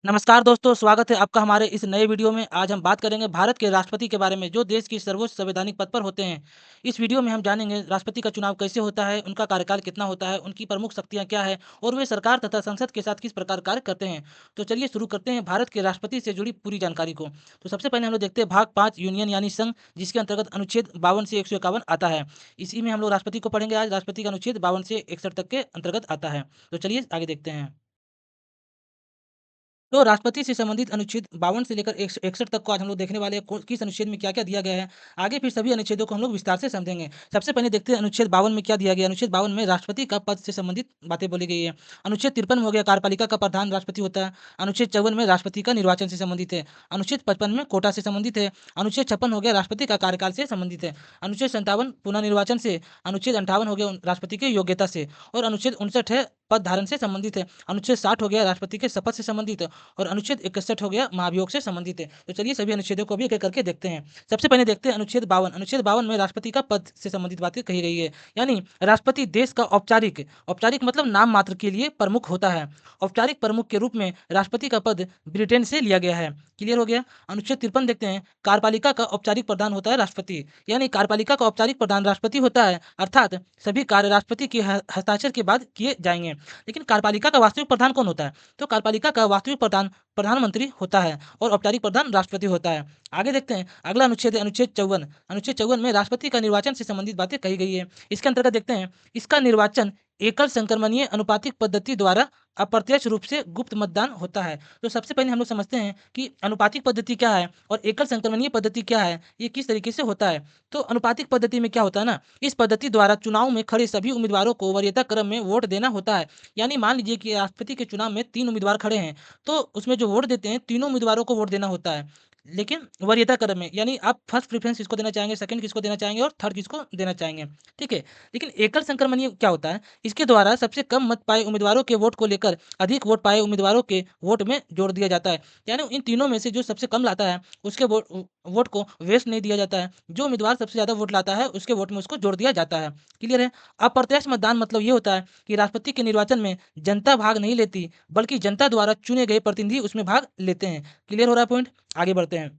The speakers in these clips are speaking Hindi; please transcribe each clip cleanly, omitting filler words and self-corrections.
नमस्कार दोस्तों, स्वागत है आपका हमारे इस नए वीडियो में। आज हम बात करेंगे भारत के राष्ट्रपति के बारे में, जो देश की सर्वोच्च संवैधानिक पद पर होते हैं। इस वीडियो में हम जानेंगे राष्ट्रपति का चुनाव कैसे होता है, उनका कार्यकाल कितना होता है, उनकी प्रमुख शक्तियाँ क्या है और वे सरकार तथा संसद के साथ किस प्रकार कार्य करते हैं। तो चलिए शुरू करते हैं भारत के राष्ट्रपति से जुड़ी पूरी जानकारी को। तो सबसे पहले हम लोग देखते हैं भाग 5 यूनियन यानी संघ, जिसके अंतर्गत अनुच्छेद 52 से 151 आता है। इसी में हम लोग राष्ट्रपति को पढ़ेंगे आज। राष्ट्रपति का अनुच्छेद 52 से 61 तक के अंतर्गत आता है। तो चलिए आगे देखते हैं। तो राष्ट्रपति से संबंधित अनुच्छेद 52 से लेकर 61 तक को आज हम लोग देखने वाले हैं, किस अनुच्छेद में क्या-क्या दिया गया है। आगे फिर सभी अनुच्छेदों को हम लोग विस्तार से समझेंगे। सबसे पहले देखते हैं अनुच्छेद 52 में क्या दिया गया है। अनुच्छेद 52 में राष्ट्रपति का पद से संबंधित बातें बोली गई है। अनुच्छेद 53 में हो गया कार्यपालिका का प्रधान राष्ट्रपति होता है। अनुच्छेद 54 में राष्ट्रपति का निर्वाचन से संबंधित है। अनुच्छेद 55 में कोटा से संबंधित है। अनुच्छेद 56 हो गया राष्ट्रपति का कार्यकाल से संबंधित है। अनुच्छेद 57 पुनः निर्वाचन से। अनुच्छेद 58 हो गया राष्ट्रपति की योग्यता से। और अनुच्छेद 59 है पद धारण से संबंधित है। अनुच्छेद 60 हो गया राष्ट्रपति के शपथ से संबंधित है। और अनुच्छेद 61 हो गया महाभियोग से संबंधित है। तो चलिए सभी अनुच्छेदों को भी एक-एक करके देखते हैं। सबसे पहले देखते हैं अनुच्छेद 52। अनुच्छेद 52 में राष्ट्रपति का पद से संबंधित बातें कही गई है। यानी राष्ट्रपति देश का औपचारिक औपचारिक मतलब नाम मात्र के लिए प्रमुख होता है। औपचारिक प्रमुख के रूप में राष्ट्रपति का पद ब्रिटेन से लिया गया है। क्लियर हो गया? अनुच्छेद 53 देखते हैं। कार्यपालिका का औपचारिक प्रधान होता है राष्ट्रपति। यानी कार्यपालिका का औपचारिक प्रधान राष्ट्रपति होता है, अर्थात सभी कार्य राष्ट्रपति के हस्ताक्षर के बाद किए जाएंगे। लेकिन कार्यपालिका का वास्तविक प्रधान कौन होता है? तो कार्यपालिका का वास्तविक प्रधान प्रधानमंत्री होता है और औपचारिक प्रधान राष्ट्रपति होता है। आगे देखते हैं अगला अनुच्छेद है अनुच्छेद 54। अनुच्छेद 54 में राष्ट्रपति का निर्वाचन से संबंधित बातें कही गई है। इसके अंतर्गत देखते हैं इसका निर्वाचन एकल संक्रमणीय अनुपातिक पद्धति द्वारा अप्रत्यक्ष रूप से गुप्त मतदान होता है। तो सबसे पहले हम लोग समझते हैं कि अनुपातिक पद्धति क्या है और एकल संक्रमणीय पद्धति क्या है, ये किस तरीके से होता है। तो अनुपातिक पद्धति में क्या होता है ना, इस पद्धति द्वारा चुनाव में खड़े सभी उम्मीदवारों को वरीयता क्रम में वोट देना होता है। यानी मान लीजिए कि राष्ट्रपति के चुनाव में 3 उम्मीदवार खड़े हैं, तो उसमें जो वोट देते हैं, तीनों उम्मीदवारों को वोट देना होता है। लेकिन वरीयता क्रम में, यानी आप फर्स्ट प्रेफ़रेंस किसको देना चाहेंगे, सेकंड किसको देना चाहेंगे और थर्ड किसको देना चाहेंगे, ठीक है। लेकिन एकल संक्रमणीय क्या होता है, इसके द्वारा सबसे कम मत पाए उम्मीदवारों के वोट को लेकर अधिक वोट पाए उम्मीदवारों के वोट में जोड़ दिया जाता है। यानी इन तीनों में से जो सबसे कम लाता है, उसके वोट को वेस्ट नहीं दिया जाता है। जो उम्मीदवार सबसे ज़्यादा वोट लाता है, उसके वोट में उसको जोड़ दिया जाता है। क्लियर है? अप्रत्यक्ष मतदान मतलब ये होता है कि राष्ट्रपति के निर्वाचन में जनता भाग नहीं लेती, बल्कि जनता द्वारा चुने गए प्रतिनिधि उसमें भाग लेते हैं। क्लियर हो रहा है पॉइंट? आगे बढ़ते हैं।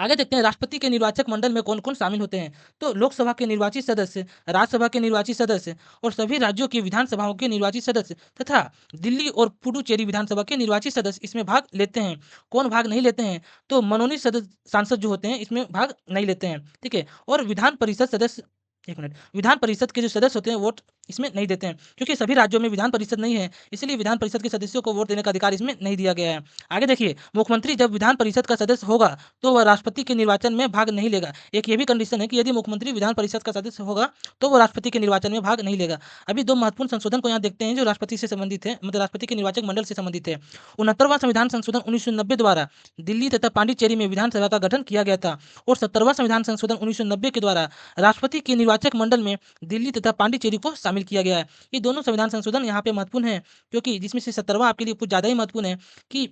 आगे देखते हैं राष्ट्रपति के निर्वाचक मंडल में कौन-कौन शामिल होते हैं। तो लोकसभा के निर्वाचित सदस्य, राज्यसभा के निर्वाचित सदस्य और सभी राज्यों की विधानसभाओं के निर्वाचित सदस्य तथा दिल्ली और पुडुचेरी विधानसभा के निर्वाचित सदस्य इसमें भाग लेते हैं। कौन भाग नहीं लेते हैं? तो मनोनीत सांसद जो होते हैं इसमें भाग नहीं लेते हैं। ठीक है? और विधान परिषद सदस्य, 1 मिनट, विधान परिषद के जो सदस्य होते हैं वोट इसमें नहीं देते हैं, क्योंकि सभी राज्यों में विधान परिषद नहीं है, इसलिए विधान परिषद के सदस्यों को वोट देने का अधिकार इसमें नहीं दिया गया है। आगे देखिए, मुख्यमंत्री जब विधान परिषद का सदस्य होगा, तो वह राष्ट्रपति के निर्वाचन में भाग नहीं लेगा। एक ये भी कंडीशन है कि यदि मुख्यमंत्री विधान परिषद का सदस्य होगा, तो वो राष्ट्रपति के निर्वाचन में भाग नहीं लेगा। अभी 2 महत्वपूर्ण संशोधन को यहाँ देखते हैं जो राष्ट्रपति से संबंधित है, मतलब राष्ट्रपति के निर्वाचक मंडल से संबंधित है। 69वां संविधान संशोधन 1990 द्वारा दिल्ली तथा पांडिचेरी में विधानसभा का गठन किया गया था और 70वां संविधान संशोधन 1990 के द्वारा राष्ट्रपति के निर्वाचक मंडल में दिल्ली तथा पांडिचेरी को शामिल किया गया है। ये दोनों संविधान संशोधन यहाँ पे महत्वपूर्ण है, क्योंकि जिसमें से 70वां आपके लिए कुछ ज़्यादा ही महत्वपूर्ण है कि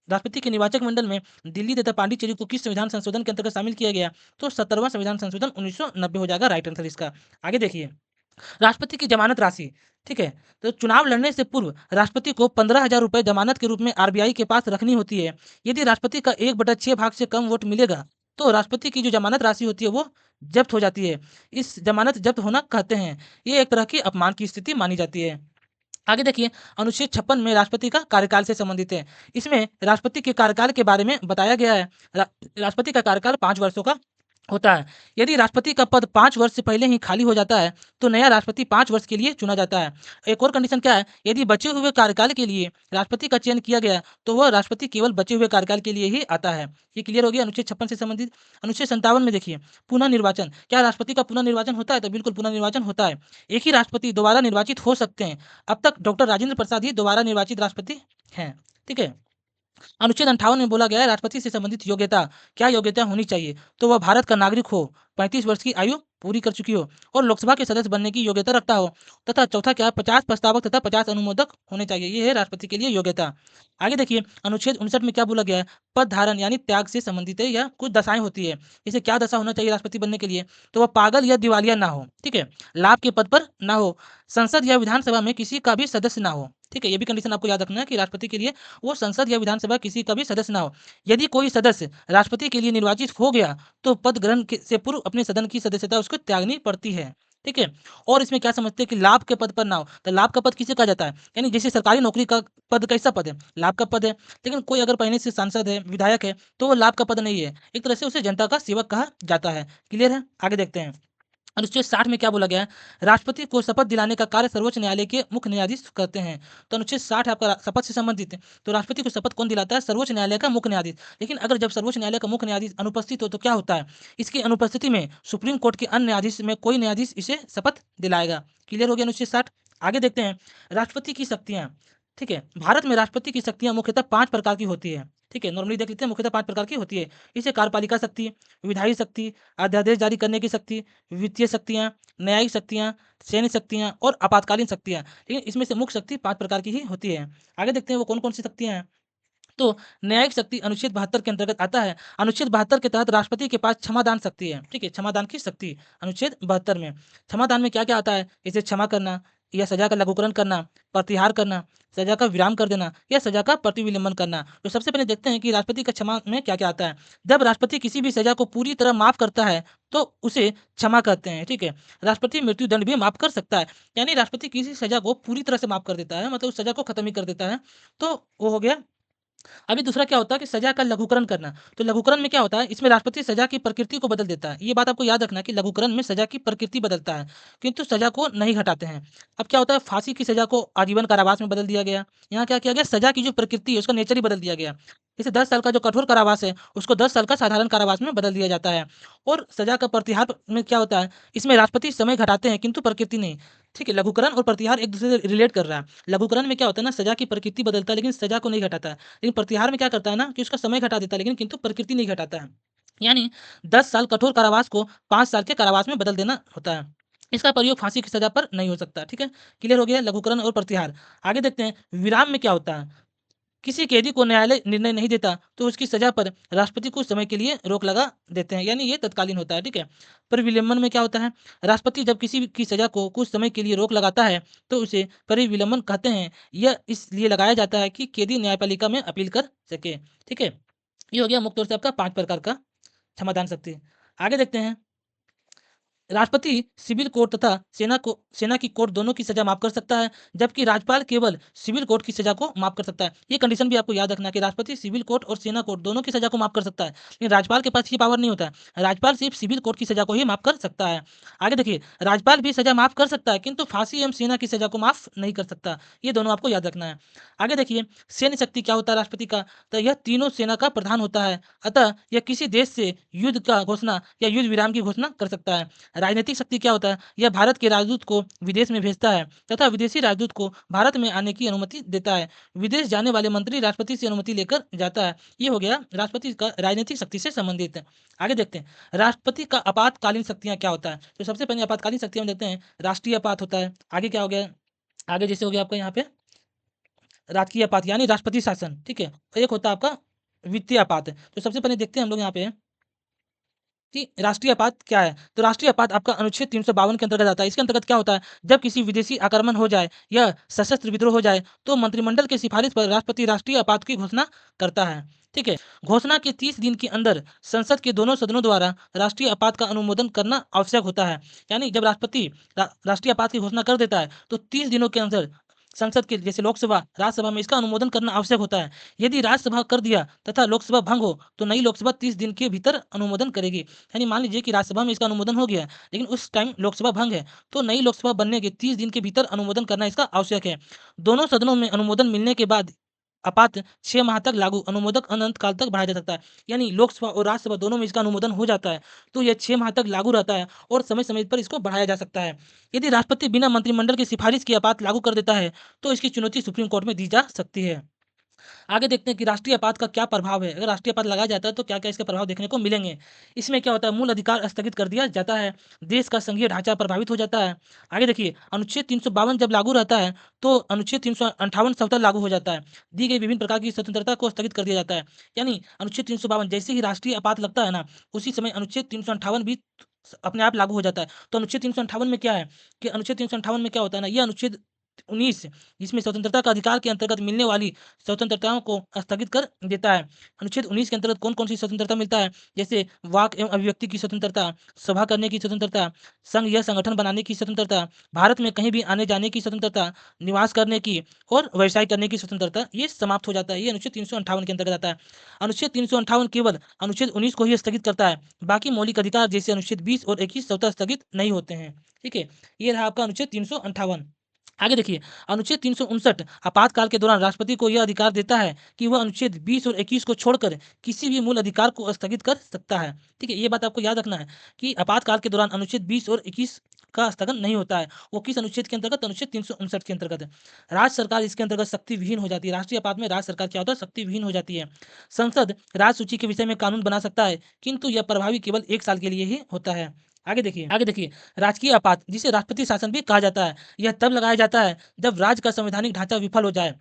राष्ट्रपति के निर्वाचक मंडल में दिल्ली तथा पांडिचेरी को किस संविधान संशोधन के अंतर्गत शामिल किया गया। तो 70वां संविधान संशोधन 1990 हो जाएगा राइट आंसर इसका। आगे देखिए, राष्ट्रपति की जमानत राशि, ठीक है। तो चुनाव लड़ने से पूर्व राष्ट्रपति को 15,000 रुपए जमानत के रूप में आरबीआई के पास रखनी होती है। यदि राष्ट्रपति का 1/6 भाग से कम वोट मिलेगा, तो राष्ट्रपति की जो जमानत राशि होती है वो जब्त हो जाती है। इस जमानत जब्त होना कहते हैं। ये एक तरह की अपमान की स्थिति मानी जाती है। आगे देखिए, अनुच्छेद 56 में राष्ट्रपति का कार्यकाल से संबंधित है। इसमें राष्ट्रपति के कार्यकाल के बारे में बताया गया है। राष्ट्रपति का कार्यकाल 5 वर्षों का होता है। यदि राष्ट्रपति का पद 5 वर्ष से पहले ही खाली हो जाता है, तो नया राष्ट्रपति 5 वर्ष के लिए चुना जाता है। एक और कंडीशन क्या है, यदि बचे हुए कार्यकाल के लिए राष्ट्रपति का चयन किया गया, तो वह राष्ट्रपति केवल बचे हुए कार्यकाल के लिए ही आता है। ये क्लियर हो गया अनुच्छेद 56 से संबंधित। अनुच्छेद 57 में देखिए, पुनः निर्वाचन। क्या राष्ट्रपति का पुनः निर्वाचन होता है? तो बिल्कुल पुनः निर्वाचन होता है। एक ही राष्ट्रपति दोबारा निर्वाचित हो सकते हैं। अब तक डॉक्टर राजेंद्र प्रसाद ही दोबारा निर्वाचित राष्ट्रपति हैं। ठीक है? अनुच्छेद 58 में बोला गया है राष्ट्रपति से संबंधित योग्यता, क्या योग्यता होनी चाहिए? तो वह भारत का नागरिक हो, 35 वर्ष की आयु पूरी कर चुकी हो और लोकसभा के सदस्य बनने की योग्यता रखता हो तथा चौथा क्या है, 50 प्रस्तावक तथा 50 अनुमोदक होने चाहिए। ये है राष्ट्रपति के लिए योग्यता। आगे देखिए, अनुच्छेद 59 में क्या बोला गया है? पद धारण यानी त्याग से संबंधित है या कुछ दशाएं होती है। जैसे क्या दशा होना चाहिए राष्ट्रपति बनने के लिए? तो वह पागल या दिवालिया ना हो, ठीक है, लाभ के पद पर ना हो, संसद या विधानसभा में किसी का भी सदस्य ना हो, ठीक है, ये भी कंडीशन आपको याद रखना है कि राष्ट्रपति के लिए वो संसद या विधानसभा किसी का भी सदस्य ना हो। यदि कोई सदस्य राष्ट्रपति के लिए निर्वाचित हो गया, तो पद ग्रहण से पूर्व अपने सदन की सदस्यता उसको त्यागनी पड़ती है। ठीक है, और इसमें क्या समझते हैं कि लाभ के पद पर ना हो, तो लाभ का पद किसे कहा जाता है? यानी जैसे सरकारी नौकरी का पद कैसा पद है? लाभ का पद है। लेकिन कोई अगर पहले से सांसद है, विधायक है, तो वो लाभ का पद नहीं है। एक तरह से उसे जनता का सेवक कहा जाता है। क्लियर है? आगे देखते हैं। अनुच्छेद 60 में क्या बोला गया है? राष्ट्रपति को शपथ दिलाने का कार्य सर्वोच्च न्यायालय के मुख्य न्यायाधीश करते हैं। तो अनुच्छेद 60 आपका शपथ से संबंधित है। तो राष्ट्रपति को शपथ कौन दिलाता है? सर्वोच्च न्यायालय का मुख्य न्यायाधीश। लेकिन अगर जब सर्वोच्च न्यायालय का मुख्य न्यायाधीश अनुपस्थित हो तो क्या होता है? इसकी अनुपस्थिति में सुप्रीम कोर्ट के अन्य न्यायाधीश में कोई न्यायाधीश इसे शपथ दिलाएगा। क्लियर हो गया अनुच्छेद 60? आगे देखते हैं राष्ट्रपति की शक्तियाँ। ठीक है, भारत में राष्ट्रपति की शक्तियाँ मुख्यतः 5 प्रकार की होती है। ठीक है, नॉर्मली देख लेते हैं, मुख्यतः 5 प्रकार की होती है। इसे कार्यपालिका शक्ति, विधायी शक्ति, अध्यादेश जारी करने की शक्ति, वित्तीय शक्तियाँ, न्यायिक शक्तियाँ, सैन्य शक्तियाँ और आपातकालीन शक्तियाँ। लेकिन इसमें से मुख्य शक्ति 5 प्रकार की ही होती है। आगे देखते हैं वो कौन-कौन सी शक्तियाँ हैं। तो न्यायिक शक्ति अनुच्छेद 72 के अंतर्गत आता है। अनुच्छेद 72 के तहत राष्ट्रपति के पास क्षमादान शक्ति है। ठीक है, क्षमादान की शक्ति अनुच्छेद 72 में। क्षमादान में क्या-क्या आता है? जैसे क्षमा करना या सजा का लघुकरण करना, प्रतिहार करना, सजा का विराम कर देना या सजा का प्रतिविलंबन करना। तो सबसे पहले देखते हैं कि राष्ट्रपति का क्षमा में क्या-क्या आता है। जब राष्ट्रपति किसी भी सजा को पूरी तरह माफ करता है, तो उसे क्षमा कहते हैं। ठीक है, राष्ट्रपति मृत्यु दंड भी माफ कर सकता है। यानी राष्ट्रपति किसी सजा को पूरी तरह से माफ कर देता है, मतलब उस सजा को खत्म ही कर देता है। तो वो हो गया। अभी दूसरा क्या होता है कि सजा का लघुकरण करना। तो लघुकरण में क्या होता है? इसमें राष्ट्रपति सजा की प्रकृति को बदल देता है। ये बात आपको याद रखना है कि लघुकरण में सजा की प्रकृति बदलता है, किंतु सजा को नहीं घटाते हैं। अब क्या होता है? फांसी की सजा को आजीवन कारावास में बदल दिया गया। यहाँ क्या किया गया? सजा की जो प्रकृति है उसका नेचर ही बदल दिया गया। जैसे 10 साल का जो कठोर कारावास है उसको 10 साल का साधारण कारावास में बदल दिया जाता है। और सजा का प्रतिहार में क्या होता है? इसमें राष्ट्रपति समय घटाते हैं किंतु प्रकृति नहीं। ठीक है, लघुकरण और प्रतिहार एक दूसरे से रिलेट कर रहा है। लघुकरण में क्या होता है ना, सजा की प्रकृति बदलता है लेकिन सजा को नहीं घटाता है। लेकिन प्रतिहार में क्या करता है ना कि उसका समय घटा देता है लेकिन किंतु प्रकृति नहीं घटाता है। यानी 10 साल कठोर कारावास को 5 साल के कारावास में बदल देना होता है। इसका प्रयोग फांसी की सजा पर नहीं हो सकता। ठीक है, क्लियर हो गया लघुकरण और प्रतिहार। आगे देखते हैं विराम में क्या होता है। किसी कैदी को न्यायालय निर्णय नहीं देता तो उसकी सजा पर राष्ट्रपति कुछ समय के लिए रोक लगा देते हैं, यानी ये तत्कालीन होता है। ठीक है, परिविलंबन में क्या होता है? राष्ट्रपति जब किसी की सजा को कुछ समय के लिए रोक लगाता है तो उसे परिविलंबन कहते हैं। यह इसलिए लगाया जाता है कि कैदी न्यायपालिका में अपील कर सके। ठीक है, ये हो गया मुख्य तौर से आपका 5 प्रकार का क्षमादान शक्ति। आगे देखते हैं राष्ट्रपति सिविल कोर्ट तथा सेना की कोर्ट दोनों की सजा माफ कर सकता है, जबकि राज्यपाल केवल सिविल कोर्ट की सजा को माफ कर सकता है। ये कंडीशन भी आपको याद रखना है कि राष्ट्रपति सिविल कोर्ट और सेना कोर्ट दोनों की सजा को माफ कर सकता है, लेकिन राज्यपाल के पास ये पावर नहीं होता है। राज्यपाल सिर्फ सिविल कोर्ट की सजा को ही माफ कर सकता है। आगे देखिए, राज्यपाल भी सजा माफ कर सकता है किंतु फांसी एवं सेना की सजा को माफ नहीं कर सकता। ये दोनों आपको याद रखना है। आगे देखिए, सैन्य शक्ति क्या होता है राष्ट्रपति का? तो यह तीनों सेना का प्रधान होता है, अतः यह किसी देश से युद्ध का घोषणा या युद्ध विराम की घोषणा कर सकता है। राजनीतिक शक्ति क्या होता है? यह भारत के राजदूत को विदेश में भेजता है तथा विदेशी राजदूत को भारत में आने की अनुमति देता है। विदेश जाने वाले मंत्री राष्ट्रपति से अनुमति लेकर जाता है। ये हो गया राष्ट्रपति का राजनीतिक शक्ति से संबंधित। आगे देखते हैं राष्ट्रपति का आपातकालीन शक्तियाँ क्या होता है। तो सबसे पहले आपातकालीन शक्तियाँ देखते हैं। राष्ट्रीय आपात होता है। आगे क्या हो गया? आगे जैसे हो गया आपका यहाँ पे राजकीय आपात यानी राष्ट्रपति शासन। ठीक है, एक होता है आपका वित्तीय आपात। तो सबसे पहले देखते हैं हम लोग यहाँ पे कि राष्ट्रीय आपात क्या है? तो राष्ट्रीय आपात आपका अनुच्छेद 352 के अंतर्गत आता है। इसके अंतर्गत क्या होता है? जब किसी विदेशी आक्रमण हो जाए या सशस्त्र विद्रोह हो जाए, तो मंत्रिमंडल की सिफारिश पर राष्ट्रपति राष्ट्रीय आपात की घोषणा करता है। ठीक है? घोषणा के 30 दिन के अंदर संसद के दोनों सदनों द्वारा राष्ट्रीय आपात का अनुमोदन करना आवश्यक होता है। यानी जब राष्ट्रपति राष्ट्रीय आपात की घोषणा कर देता है, तो 30 दिनों के अंदर संसद के जैसे लोकसभा, राज्यसभा में इसका अनुमोदन करना आवश्यक होता है। यदि राज्यसभा कर दिया तथा लोकसभा भंग हो, तो नई लोकसभा 30 दिन के भीतर अनुमोदन करेगी। यानी मान लीजिए कि राज्यसभा में इसका अनुमोदन हो गया है, लेकिन उस टाइम लोकसभा भंग है, तो नई लोकसभा बनने के 30 दिन के भीतर अनुमोदन करना इसका आवश्यक है। दोनों सदनों में अनुमोदन मिलने के बाद आपात 6 माह तक लागू अनुमोदक अनंत काल तक बढ़ाया जा सकता है। यानी लोकसभा और राज्यसभा दोनों में इसका अनुमोदन हो जाता है, तो यह 6 माह तक लागू रहता है और समय-समय पर इसको बढ़ाया जा सकता है। यदि राष्ट्रपति बिना मंत्रिमंडल की सिफारिश की आपात लागू कर देता है, तो इसकी चुनौती सुप्रीम कोर्ट में दी जा सकती है। आगे देखते हैं कि राष्ट्रीय आपात का क्या प्रभाव है। अगर राष्ट्रीय आपात लगाया जाता है तो क्या-क्या इसके प्रभाव देखने को मिलेंगे। इसमें क्या होता है? मूल अधिकार स्थगित कर दिया जाता है, देश का संघीय ढांचा प्रभावित हो जाता है। आगे देखिए, अनुच्छेद 352 जब लागू रहता है तो अनुच्छेद 358 स्वतः लागू हो जाता है। दी गई विभिन्न प्रकार की स्वतंत्रता को स्थगित कर दिया जाता है। यानी अनुच्छेद 352 जैसे ही राष्ट्रीय आपात लगता है ना, उसी समय अनुच्छेद 358 भी अपने आप लागू हो जाता है। तो अनुच्छेद 358 में क्या है कि अनुच्छेद 358 में क्या होता है ना, ये अनुच्छेद 19 जिसमें स्वतंत्रता का अधिकार के अंतर्गत मिलने वाली स्वतंत्रताओं को स्थगित कर देता है। अनुच्छेद 19 के अंतर्गत कौन-कौन सी स्वतंत्रता मिलता है? जैसे वाक एवं अभिव्यक्ति की स्वतंत्रता, सभा करने की स्वतंत्रता, संघ या संगठन बनाने की स्वतंत्रता, भारत में कहीं भी आने-जाने की स्वतंत्रता, निवास करने की और व्यवसाय करने की स्वतंत्रता, ये समाप्त हो जाता है। ये अनुच्छेद 358 के अंतर्गत आता है। अनुच्छेद 358 केवल अनुच्छेद 19 को ही स्थगित करता है। बाकी मौलिक अधिकार जैसे अनुच्छेद 20 और 21 स्वतः स्थगित नहीं होते हैं। ठीक है? ये रहा आपका अनुच्छेद 358। आगे देखिए, अनुच्छेद 359 आपातकाल के दौरान राष्ट्रपति को यह अधिकार देता है कि वह अनुच्छेद 20 और 21 को छोड़कर किसी भी मूल अधिकार को स्थगित कर सकता है। ठीक है? ये बात आपको याद रखना है कि आपातकाल के दौरान अनुच्छेद 20 और 21 का स्थगन नहीं होता है। वो किस अनुच्छेद के अंतर्गत? अनुच्छेद 359 के अंतर्गत है। राज्य सरकार इसके अंतर्गत शक्ति विहीन हो जाती है। राष्ट्रीय आपात में राज्य सरकार क्या होता है? शक्ति विहीन हो जाती है। संसद राज्य सूची के विषय में कानून बना सकता है, किंतु यह प्रभावी केवल 1 साल के लिए ही होता है। आगे देखिए, राजकीय आपात जिसे राष्ट्रपति शासन भी कहा जाता है, यह तब लगाया जाता है जब राज्य का संवैधानिक ढांचा विफल हो जाए।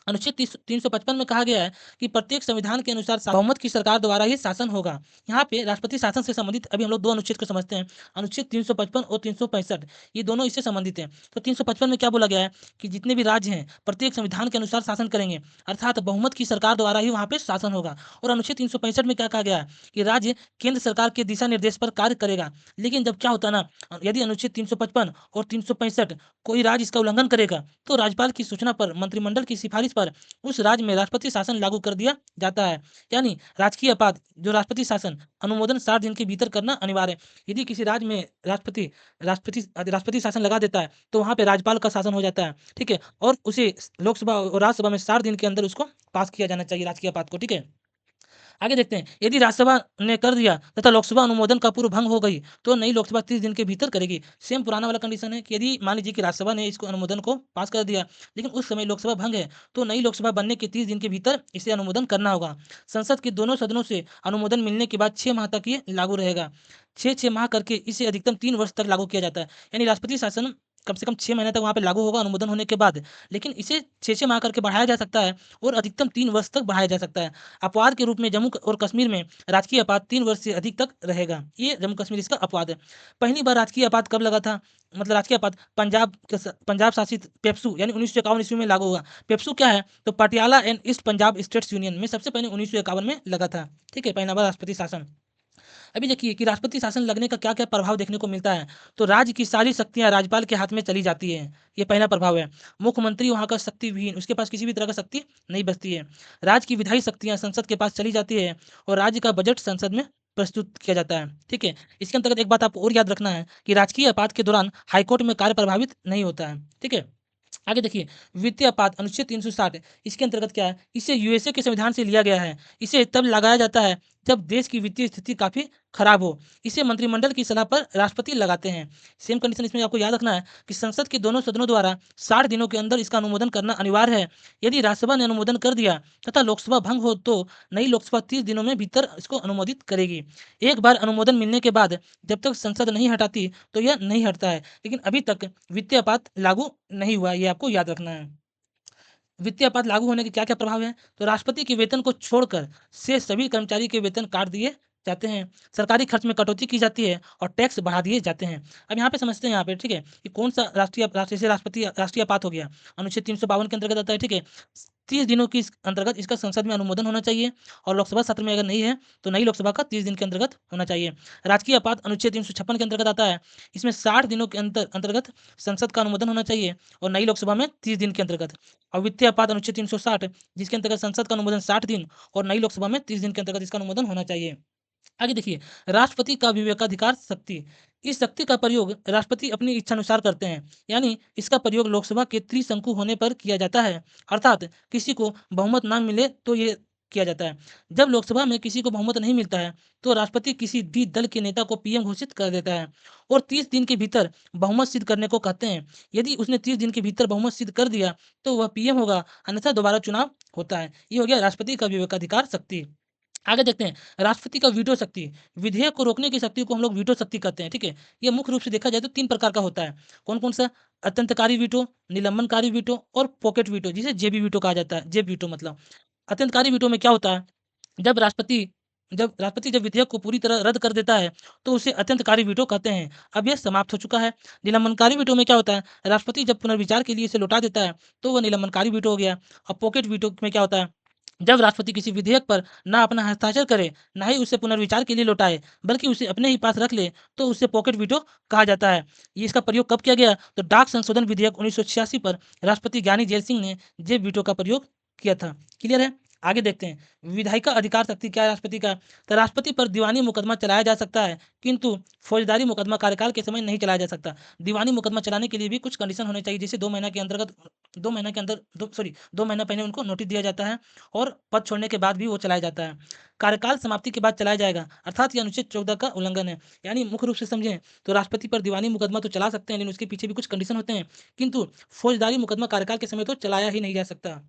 अनुच्छेद 355 में कहा गया है कि प्रत्येक संविधान के अनुसार बहुमत की सरकार द्वारा ही शासन होगा। यहाँ पे राष्ट्रपति शासन से संबंधित अभी हम लोग दो अनुच्छेद को समझते हैं। अनुच्छेद 355 और 365 ये दोनों इससे संबंधित हैं। तो 355 में क्या बोला गया है कि जितने भी राज्य हैं प्रत्येक संविधान के अनुसार शासन करेंगे, अर्थात बहुमत की सरकार द्वारा ही वहाँ पे शासन होगा। और अनुच्छेद 365 में क्या कहा गया है कि राज्य केंद्र सरकार के दिशा निर्देश पर कार्य करेगा। लेकिन जब क्या होता है ना, यदि अनुच्छेद 355 और 365 कोई राज्य इसका उल्लंघन करेगा तो राज्यपाल की सूचना पर मंत्रिमंडल की सिफारिश पर उस राज्य में राष्ट्रपति शासन लागू कर दिया जाता है। यानी राजकीय आपात जो राष्ट्रपति शासन अनुमोदन 60 दिन के भीतर करना अनिवार्य है। यदि किसी राज्य में राष्ट्रपति राष्ट्रपति राष्ट्रपति शासन लगा देता है तो वहां पे राज्यपाल का शासन हो जाता है। ठीक है? और उसे लोकसभा और राज्यसभा में 60 दिन के अंदर उसको पास किया जाना चाहिए राजकीय आपात को। ठीक है? आगे देखते हैं, यदि राज्यसभा ने कर दिया तथा लोकसभा अनुमोदन का पूर्व भंग हो गई तो नई लोकसभा 30 दिन के भीतर करेगी। सेम पुराना वाला कंडीशन है कि यदि मान लीजिए कि राज्यसभा ने इसको अनुमोदन को पास कर दिया, लेकिन उस समय लोकसभा भंग है तो नई लोकसभा बनने के 30 दिन के भीतर इसे अनुमोदन करना होगा। संसद के दोनों सदनों से अनुमोदन मिलने के बाद 6 माह तक ये लागू रहेगा। 6 माह करके इसे अधिकतम 3 वर्ष तक लागू किया जाता है। यानी राष्ट्रपति शासन कम से कम 6 महीने तक वहाँ पे लागू होगा अनुमोदन होने के बाद, लेकिन इसे 6-6 माह करके बढ़ाया जा सकता है और अधिकतम 3 वर्ष तक बढ़ाया जा सकता है। अपवाद के रूप में जम्मू और कश्मीर में राजकीय आपात 3 वर्ष से अधिक तक रहेगा। ये जम्मू कश्मीर इसका अपवाद है। पहली बार राजकीय आपात कब लगा था? मतलब राजकीय आपात पंजाब शासित पेप्सू यानी 1951 ईस्वी में लागू हुआ। पेप्सू क्या है? तो Patiala and east Punjab states union में सबसे पहले 1951 में लगा था। ठीक है? पहला बार राष्ट्रपति शासन। अभी देखिए कि राष्ट्रपति शासन लगने का क्या-क्या प्रभाव देखने को मिलता है। तो राज्य की सारी शक्तियाँ राज्यपाल के हाथ में चली जाती हैं। ये पहला प्रभाव है। मुख्यमंत्री वहाँ का शक्ति विहीन, उसके पास किसी भी तरह का शक्ति नहीं बचती है। राज्य की विधायी शक्तियाँ संसद के पास चली जाती है और राज्य का बजट संसद में प्रस्तुत किया जाता है। ठीक है? इसके अंतर्गत एक बात आपको और याद रखना है कि राजकीय आपात के दौरान हाईकोर्ट में कार्य प्रभावित नहीं होता है। ठीक है? आगे देखिए, वित्तीय आपात अनुच्छेद 360 इसके अंतर्गत क्या है? इसे यूएसए के संविधान से लिया गया है। इसे तब लगाया जाता है जब देश की वित्तीय स्थिति काफ़ी खराब हो। इसे मंत्रिमंडल की सलाह पर राष्ट्रपति लगाते हैं। सेम कंडीशन इसमें आपको याद रखना है कि संसद के दोनों सदनों द्वारा 60 दिनों के अंदर इसका अनुमोदन करना अनिवार्य है। यदि राज्यसभा ने अनुमोदन कर दिया तथा लोकसभा भंग हो तो नई लोकसभा 30 दिनों में भीतर इसको अनुमोदित करेगी। एक बार अनुमोदन मिलने के बाद जब तक संसद नहीं हटाती तो यह नहीं हटता है। लेकिन अभी तक वित्तीय आपात लागू नहीं हुआ, ये आपको याद रखना है। वित्तीय आपात लागू होने के क्या-क्या प्रभाव हैं? तो राष्ट्रपति के वेतन को छोड़कर शेष सभी कर्मचारी के वेतन काट दिए जाते हैं। सरकारी खर्च में कटौती की जाती है और टैक्स बढ़ा दिए जाते हैं। अब यहाँ पे समझते हैं यहाँ पे, ठीक है, कि कौन-सा राष्ट्रीय आपात हो गया। अनुच्छेद 352 के अंतर्गत आता है, ठीक है। 30 दिनों की इस अंतर्गत इसका संसद में अनुमोदन होना चाहिए और लोकसभा सत्र में अगर नहीं है, तो नई लोकसभा का 30 दिन के अंतर्गत होना चाहिए। राजकीय आपात अनुच्छेद 356 के अंतर्गत आता है। इसमें 60 दिनों के अंतर्गत संसद का अनुमोदन होना चाहिए और नई लोकसभा में 30 दिन के अंतर्गत। और वित्तीय आपात अनुच्छेद 360 जिसके अंतर्गत संसद का अनुमोदन 60 दिन और नई लोकसभा में 30 दिन के अंतर्गत इसका अनुमोदन होना चाहिए। आगे देखिए, राष्ट्रपति का विवेकाधिकार शक्ति। इस शक्ति का प्रयोग राष्ट्रपति अपनी इच्छानुसार करते हैं। यानी इसका प्रयोग लोकसभा के त्रिशंकु होने पर किया जाता है। अर्थात किसी को बहुमत ना मिले तो ये किया जाता है। जब लोकसभा में किसी को बहुमत नहीं मिलता है तो राष्ट्रपति किसी भी दल के नेता को पीएम घोषित कर देता है और 30 दिन के भीतर बहुमत सिद्ध करने को कहते हैं। यदि उसने 30 दिन के भीतर बहुमत सिद्ध कर दिया तो वह पीएम होगा, अन्यथा दोबारा चुनाव होता है। ये हो गया राष्ट्रपति का विवेकाधिकार शक्ति। आगे देखते हैं, राष्ट्रपति का वीटो शक्ति। विधेयक को रोकने की शक्ति को हम लोग वीटो शक्ति कहते हैं। ठीक है? ये मुख्य रूप से देखा जाए तो 3 प्रकार का होता है। कौन-कौन सा? अत्यंतकारी वीटो, निलंबनकारी वीटो और पॉकेट वीटो, जिसे जेबी वीटो कहा जाता है। जेब वीटो मतलब। अत्यंतकारी वीटो में क्या होता है? जब राष्ट्रपति जब विधेयक को पूरी तरह रद्द कर देता है, तो उसे अत्यंतकारी वीटो कहते हैं। अब यह समाप्त हो चुका है। निलंबनकारी वीटो में क्या होता है, राष्ट्रपति जब पुनर्विचार के लिए इसे लौटा देता है, तो वह निलंबनकारी वीटो हो गया। और पॉकेट वीटो में क्या होता है, जब राष्ट्रपति किसी विधेयक पर ना अपना हस्ताक्षर करे, ना ही उसे पुनर्विचार के लिए लौटाए, बल्कि उसे अपने ही पास रख ले, तो उसे पॉकेट वीटो कहा जाता है। ये इसका प्रयोग कब किया गया, तो डाक संशोधन विधेयक 1986 पर राष्ट्रपति ज्ञानी जैल सिंह ने जेब वीटो का प्रयोग किया था। क्लियर है? आगे देखते हैं विधायिका अधिकार शक्ति क्या है राष्ट्रपति का। तो राष्ट्रपति पर दीवानी मुकदमा चलाया जा सकता है, किंतु फौजदारी मुकदमा कार्यकाल के समय नहीं चलाया जा सकता। दीवानी मुकदमा चलाने के लिए भी कुछ कंडीशन होने चाहिए, जैसे 2 महीना के अंतर्गत 2 महीने के अंदर 2 महीना पहले उनको नोटिस दिया जाता है और पद छोड़ने के बाद भी वो चलाया जाता है। कार्यकाल समाप्ति के बाद चलाया जाएगा, अर्थात ये अनुच्छेद 14 का उल्लंघन है। यानी मुख्य रूप से समझें तो राष्ट्रपति पर दीवानी मुकदमा तो चला सकते हैं, लेकिन उसके पीछे भी कुछ कंडीशन होते हैं, किंतु फौजदारी मुकदमा कार्यकाल के समय तो चलाया ही नहीं जा सकता।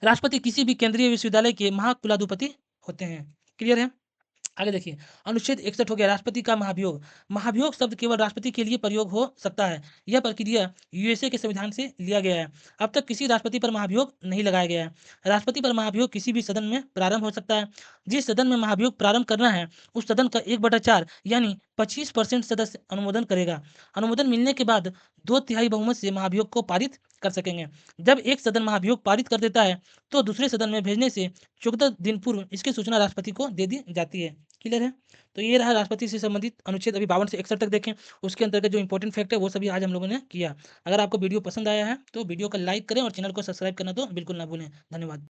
राष्ट्रपति किसी भी केंद्रीय विश्वविद्यालय के महाकुलाधिपति होते हैं। क्लियर है? आगे देखिए, अनुच्छेद 61 हो गया राष्ट्रपति का महाभियोग। महाभियोग शब्द केवल राष्ट्रपति के लिए प्रयोग हो सकता है। यह प्रक्रिया यूएसए के संविधान से लिया गया है। अब तक किसी राष्ट्रपति पर महाभियोग नहीं लगाया गया है। राष्ट्रपति पर महाभियोग किसी भी सदन में प्रारंभ हो सकता है। जिस सदन में महाभियोग प्रारंभ करना है, उस सदन का 1/4 यानी 25% सदस्य अनुमोदन करेगा। अनुमोदन मिलने के बाद 2/3 बहुमत से महाभियोग को पारित कर सकेंगे। जब एक सदन महाभियोग पारित कर देता है, तो दूसरे सदन में भेजने से 14 दिन पूर्व इसकी सूचना राष्ट्रपति को दे दी जाती है। क्लियर है? तो ये रहा राष्ट्रपति से संबंधित अनुच्छेद अभी 52 से 61 तक देखें। उसके अंतर्गत जो इंपॉर्टेंट फैक्ट है वो सभी आज हम लोगों ने किया। अगर आपको वीडियो पसंद आया है तो वीडियो को लाइक करें और चैनल को सब्सक्राइब करना तो बिल्कुल ना भूलें। धन्यवाद।